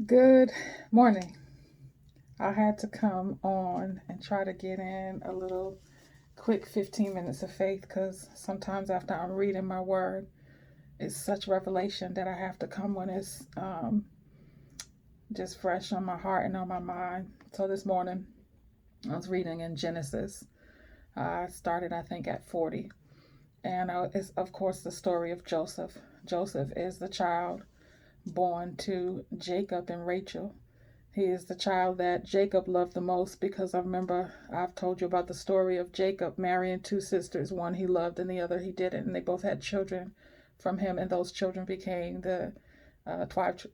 Good morning. I had to come on and try to get in a little quick 15 minutes of faith because sometimes after I'm reading my word, it's such revelation that I have to come when it's just fresh on my heart and on my mind. So this morning, I was reading in Genesis. I started, I think, at 40. And it's, of course, the story of Joseph. Joseph is the child born to Jacob and Rachel. He is the child that Jacob loved the most because I remember I've told you about the story of Jacob marrying two sisters. One he loved and the other he didn't. And they both had children from him, and those children became the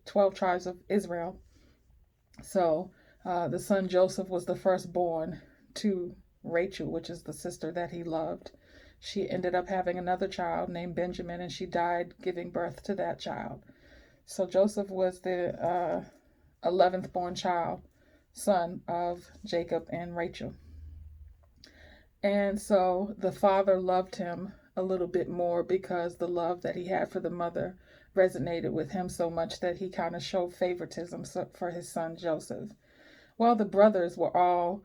12 tribes of Israel. So the son Joseph was the firstborn to Rachel, which is the sister that he loved. She ended up having another child named Benjamin, and she died giving birth to that child. So Joseph was the 11th born child, son of Jacob and Rachel. And so the father loved him a little bit more because the love that he had for the mother resonated with him so much that he kind of showed favoritism for his son Joseph. Well, the brothers were all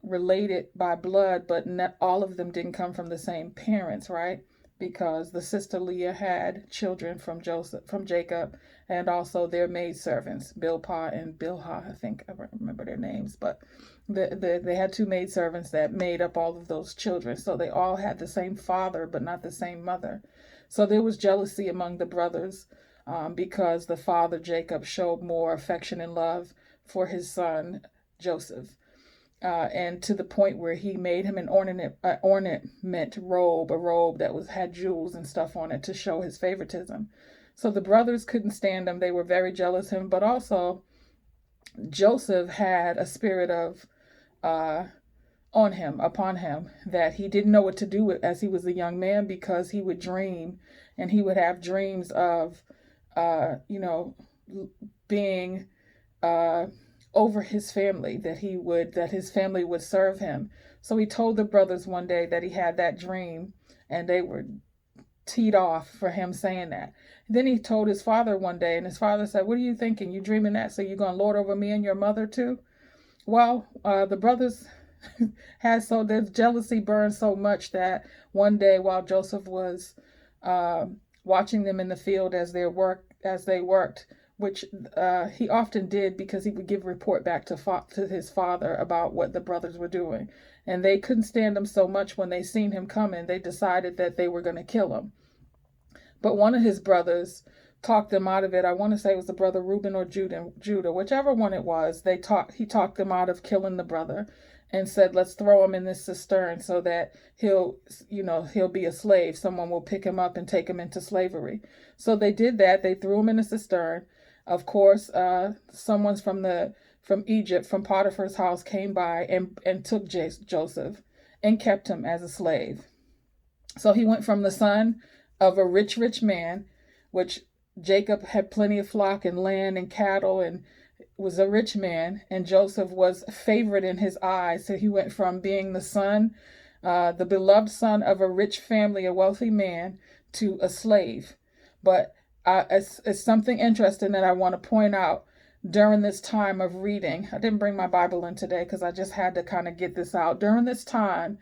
related by blood, but not all of them didn't come from the same parents, right? Because the sister Leah had children from Jacob, and also their maidservants, Bilpah and Bilhah. I think I remember their names, but they had two maidservants that made up all of those children. So they all had the same father, but not the same mother. So there was jealousy among the brothers because the father Jacob showed more affection and love for his son Joseph. And to the point where he made him an ornament robe, a robe that had jewels and stuff on it to show his favoritism. So the brothers couldn't stand him; they were very jealous of him. But also, Joseph had a spirit of upon him, that he didn't know what to do with as he was a young man, because he would dream, and he would have dreams of, being over his family, that his family would serve him. So he told the brothers one day that he had that dream, and they were teed off for him saying that. Then he told his father one day, and his father said, "What are you thinking? You dreaming that so you're going to lord over me and your mother too?" Well, the brothers their jealousy burned so much that one day, while Joseph was watching them in the field as they worked, which he often did because he would give a report back to his father about what the brothers were doing. And they couldn't stand him so much when they seen him coming, they decided that they were going to kill him. But one of his brothers talked them out of it. I want to say it was the brother Reuben or Judah, whichever one it was. He talked them out of killing the brother and said, "Let's throw him in this cistern so that he'll be a slave. Someone will pick him up and take him into slavery." So they did that. They threw him in a cistern. Of course, someone from Egypt, from Potiphar's house, came by and took Joseph and kept him as a slave. So he went from the son of a rich man, which Jacob had plenty of flock and land and cattle and was a rich man, and Joseph was favored in his eyes. So he went from being the beloved son of a rich family, a wealthy man, to a slave. But it's something interesting that I want to point out during this time of reading. I didn't bring my Bible in today because I just had to kind of get this out. During this time,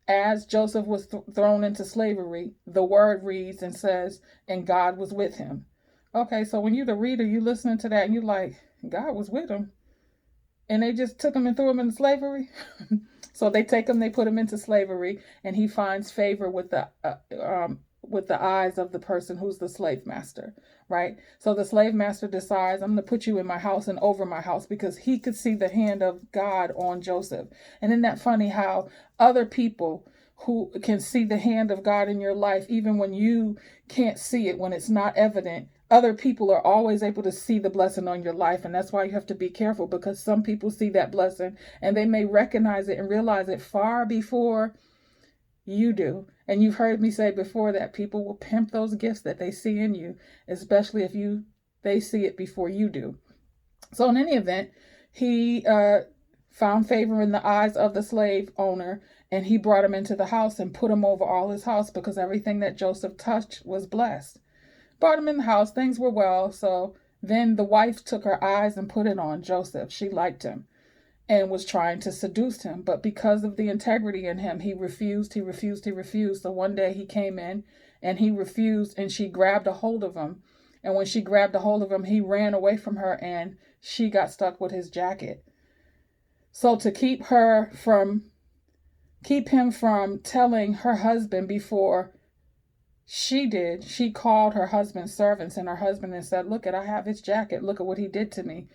as Joseph was thrown into slavery, the word reads and says, "And God was with him." Okay, so when you're the reader, you listening to that and you're like, God was with him, and they just took him and threw him into slavery. So they take him, they put him into slavery, and he finds favor with the eyes of the person who's the slave master, right? So the slave master decides, "I'm going to put you in my house and over my house," because he could see the hand of God on Joseph. And isn't that funny how other people who can see the hand of God in your life, even when you can't see it, when it's not evident, other people are always able to see the blessing on your life. And that's why you have to be careful, because some people see that blessing and they may recognize it and realize it far before you do. And you've heard me say before that people will pimp those gifts that they see in you, especially if they see it before you do. So in any event, he found favor in the eyes of the slave owner, and he brought him into the house and put him over all his house, because everything that Joseph touched was blessed. Brought him in the house, things were well. So Then the wife took her eyes and put it on Joseph. She liked him and was trying to seduce him. But because of the integrity in him, he refused, he refused, he refused. So one day he came in and he refused, and she grabbed a hold of him. And when she grabbed a hold of him, he ran away from her and she got stuck with his jacket. So to keep him from telling her husband before she did, she called her husband's servants and her husband and said, look, I have his jacket. Look at what he did to me.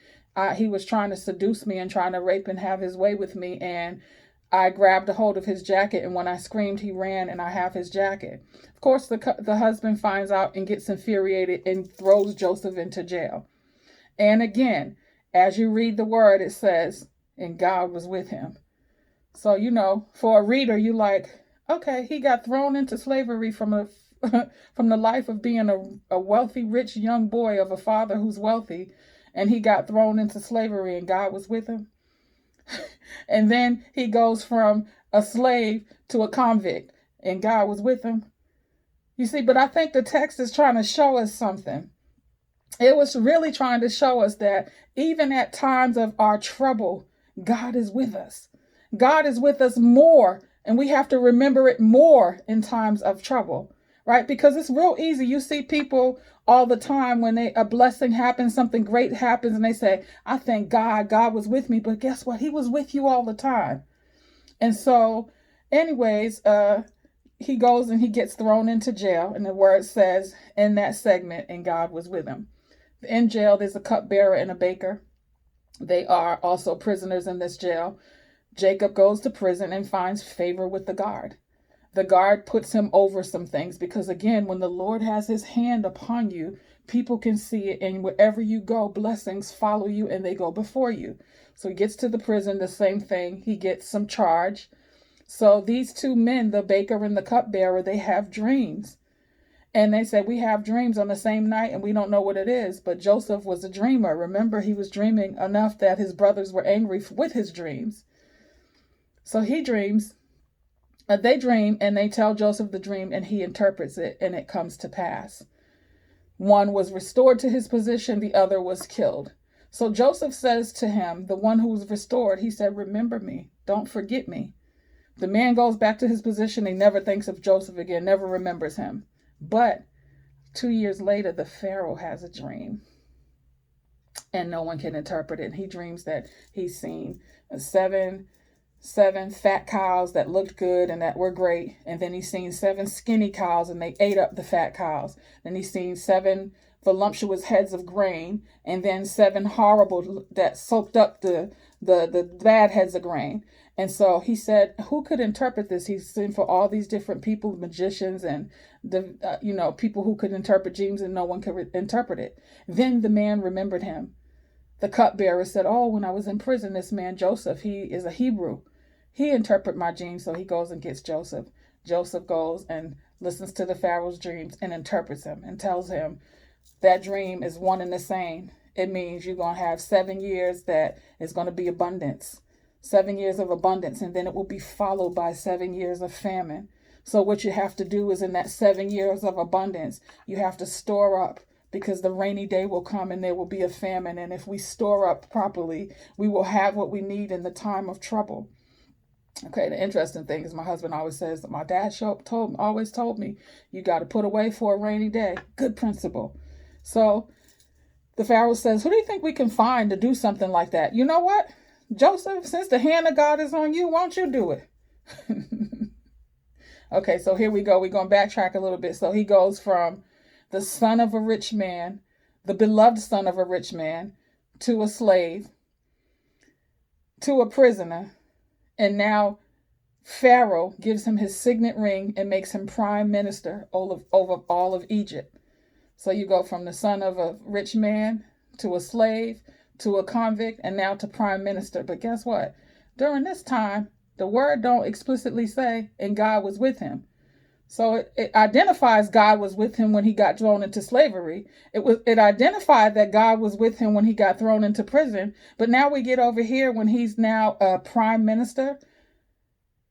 He was trying to seduce me and trying to rape and have his way with me. And I grabbed a hold of his jacket. And when I screamed, he ran, and I have his jacket. Of course, the husband finds out and gets infuriated and throws Joseph into jail. And again, as you read the word, it says, and God was with him. So, for a reader, you like, okay, he got thrown into slavery from the life of being a wealthy, rich young boy of a father who's wealthy, and he got thrown into slavery and God was with him. And then he goes from a slave to a convict and God was with him. You see, but I think the text is trying to show us something. It was really trying to show us that even at times of our trouble, God is with us. God is with us more, and we have to remember it more in times of trouble, right? Because it's real easy. You see people all the time when a blessing happens, something great happens, and they say, I thank God, God was with me. But guess what? He was with you all the time. And so anyways, he goes and he gets thrown into jail. And the word says in that segment, and God was with him. In jail, there's a cupbearer and a baker. They are also prisoners in this jail. Jacob goes to prison and finds favor with the guard. The guard puts him over some things because, again, when the Lord has his hand upon you, people can see it. And wherever you go, blessings follow you and they go before you. So he gets to the prison, the same thing. He gets some charge. So these two men, the baker and the cupbearer, they have dreams. And they said, we have dreams on the same night and we don't know what it is. But Joseph was a dreamer. Remember, he was dreaming enough that his brothers were angry with his dreams. So he dreams, they dream, and they tell Joseph the dream, and he interprets it, and it comes to pass. One was restored to his position, the other was killed. So Joseph says to him, the one who was restored, he said, remember me, don't forget me. The man goes back to his position. He never thinks of Joseph again, never remembers him. But 2 years later, the Pharaoh has a dream, and no one can interpret it. He dreams that he's seen seven fat cows that looked good and that were great. And then he's seen 7 skinny cows and they ate up the fat cows. Then he's seen 7 voluptuous heads of grain, and then 7 horrible that soaked up the bad heads of grain. And so he said, who could interpret this? He's seen for all these different people, magicians and the people who could interpret dreams, and no one could interpret it. Then the man remembered him. The cupbearer said, oh, when I was in prison, this man Joseph, he is a Hebrew. He interpreted my dreams. So he goes and gets Joseph. Joseph goes and listens to the Pharaoh's dreams and interprets them and tells him that dream is one and the same. It means you're going to have 7 years that is going to be abundance, 7 years of abundance, and then it will be followed by 7 years of famine. So what you have to do is in that 7 years of abundance, you have to store up, because the rainy day will come and there will be a famine. And if we store up properly, we will have what we need in the time of trouble. Okay, the interesting thing is my husband always says that my dad always told me, you got to put away for a rainy day. Good principle. So the Pharaoh says, who do you think we can find to do something like that? You know what, Joseph, since the hand of God is on you, won't you do it? Okay, so here we go. We're going to backtrack a little bit. So he goes from the son of a rich man, the beloved son of a rich man, to a slave, to a prisoner. And now Pharaoh gives him his signet ring and makes him prime minister over all of Egypt. So you go from the son of a rich man to a slave to a convict and now to prime minister. But guess what? During this time, the word don't explicitly say, and God was with him. So it identifies God was with him when he got thrown into slavery. It identified that God was with him when he got thrown into prison. But now we get over here when he's now a prime minister,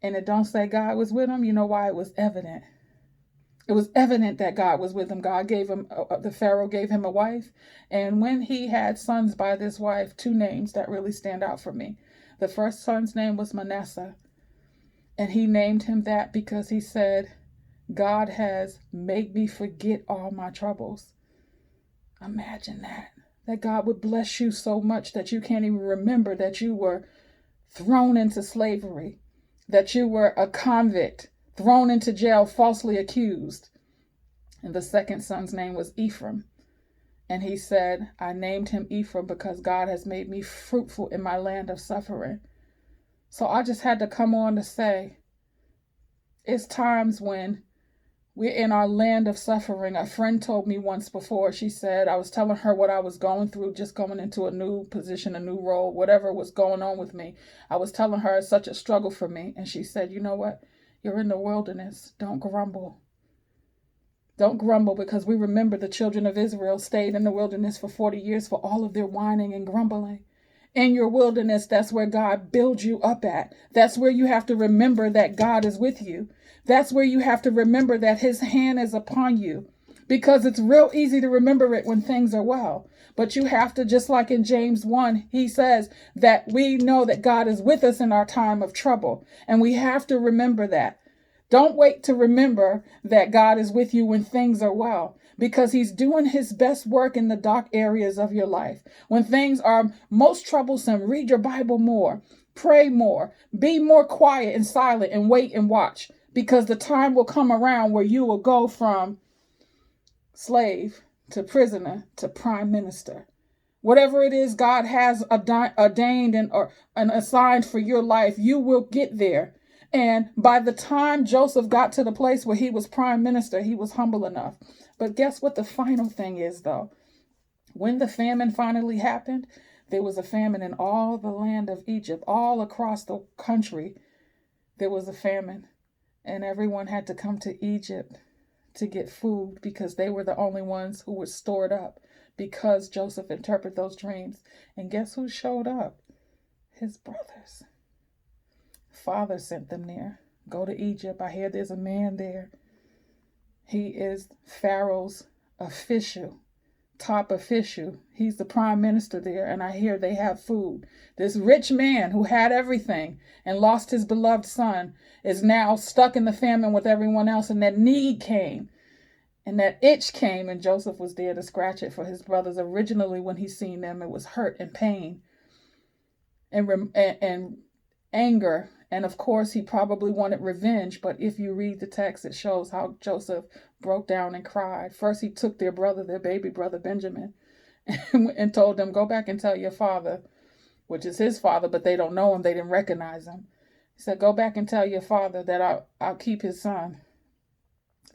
and it don't say God was with him. You know why? It was evident. It was evident that God was with him. God gave him, the Pharaoh gave him a wife. And when he had sons by this wife, two names that really stand out for me. The first son's name was Manasseh. And he named him that because he said, God has made me forget all my troubles. Imagine that God would bless you so much that you can't even remember that you were thrown into slavery, that you were a convict, thrown into jail, falsely accused. And the second son's name was Ephraim. And he said, I named him Ephraim because God has made me fruitful in my land of suffering. So I just had to come on to say, it's times when we're in our land of suffering. A friend told me once before, she said, I was telling her what I was going through, just going into a new position, a new role, whatever was going on with me. I was telling her it's such a struggle for me. And she said, you know what? You're in the wilderness. Don't grumble. Don't grumble, because we remember the children of Israel stayed in the wilderness for 40 years for all of their whining and grumbling. In your wilderness, that's where God builds you up at. That's where you have to remember that God is with you. That's where you have to remember that his hand is upon you, because it's real easy to remember it when things are well. But you have to, just like in James 1, he says that we know that God is with us in our time of trouble. And we have to remember that. Don't wait to remember that God is with you when things are well, because he's doing his best work in the dark areas of your life. When things are most troublesome, read your Bible more, pray more, be more quiet and silent, and wait and watch, because the time will come around where you will go from slave to prisoner to prime minister. Whatever it is God has ordained and assigned for your life, you will get there. And by the time Joseph got to the place where he was prime minister, he was humble enough. But guess what the final thing is, though? When the famine finally happened, there was a famine in all the land of Egypt, all across the country. There was a famine, and everyone had to come to Egypt to get food, because they were the only ones who were stored up, because Joseph interpreted those dreams. And guess who showed up? His brothers. Father sent them there. Go to Egypt. I hear there's a man there. He is Pharaoh's top official. He's the prime minister there, and I hear they have food. This rich man who had everything and lost his beloved son is now stuck in the famine with everyone else, and that need came. And that itch came, and Joseph was there to scratch it for his brothers. Originally, when he seen them, it was hurt and pain and anger. And of course, he probably wanted revenge. But if you read the text, it shows how Joseph broke down and cried. First, he took their baby brother Benjamin, and told them, go back and tell your father, which is his father, but they don't know him. They didn't recognize him. He said, go back and tell your father that I'll keep his son.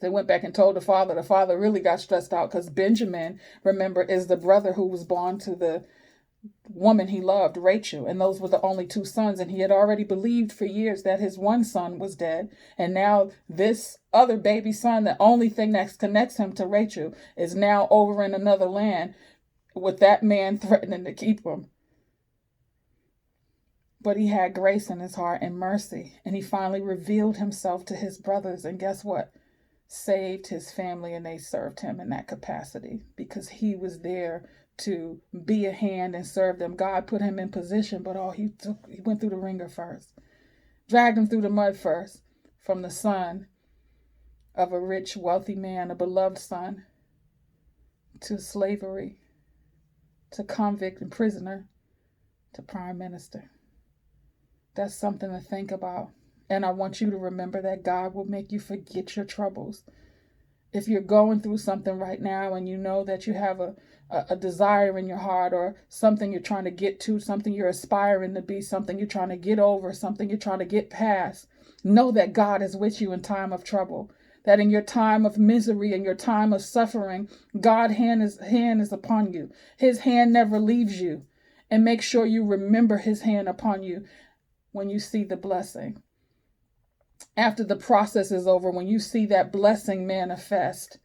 They went back and told the father. The father really got stressed out, because Benjamin, remember, is the brother who was born to the woman he loved, Rachel, and those were the only two sons. And he had already believed for years that his one son was dead, and now this other baby son, the only thing that connects him to Rachel, is now over in another land with that man threatening to keep him. But he had grace in his heart and mercy, and he finally revealed himself to his brothers, and guess what? Saved his family, and they served him in that capacity, because he was there to be a hand and serve them. God put him in position, but he went through the ringer first, dragged him through the mud first, from the son of a rich, wealthy man, a beloved son, to slavery, to convict and prisoner, to prime minister. That's something to think about. And I want you to remember that God will make you forget your troubles. If you're going through something right now, and you know that you have a desire in your heart, or something you're trying to get to, something you're aspiring to be, something you're trying to get over, something you're trying to get past, know that God is with you in time of trouble. That in your time of misery and your time of suffering, God's hand is upon you. His hand never leaves you. And make sure you remember his hand upon you when you see the blessing. After the process is over, when you see that blessing manifest,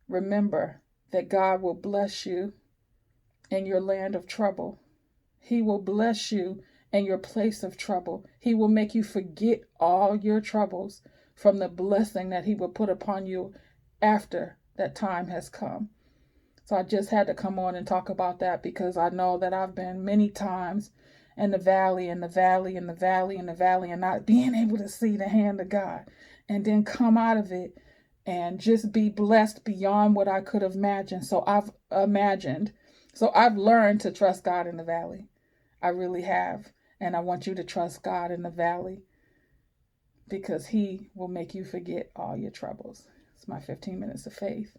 remember that God will bless you in your land of trouble. He will bless you in your place of trouble. He will make you forget all your troubles, from the blessing that he will put upon you after that time has come. So I just had to come on and talk about that, because I know that I've been many times in the valley, in the valley, in the valley, in the valley, and not being able to see the hand of God, and then come out of it and just be blessed beyond what I could have imagined. So I've learned to trust God in the valley. I really have. And I want you to trust God in the valley, because he will make you forget all your troubles. It's my 15 minutes of faith.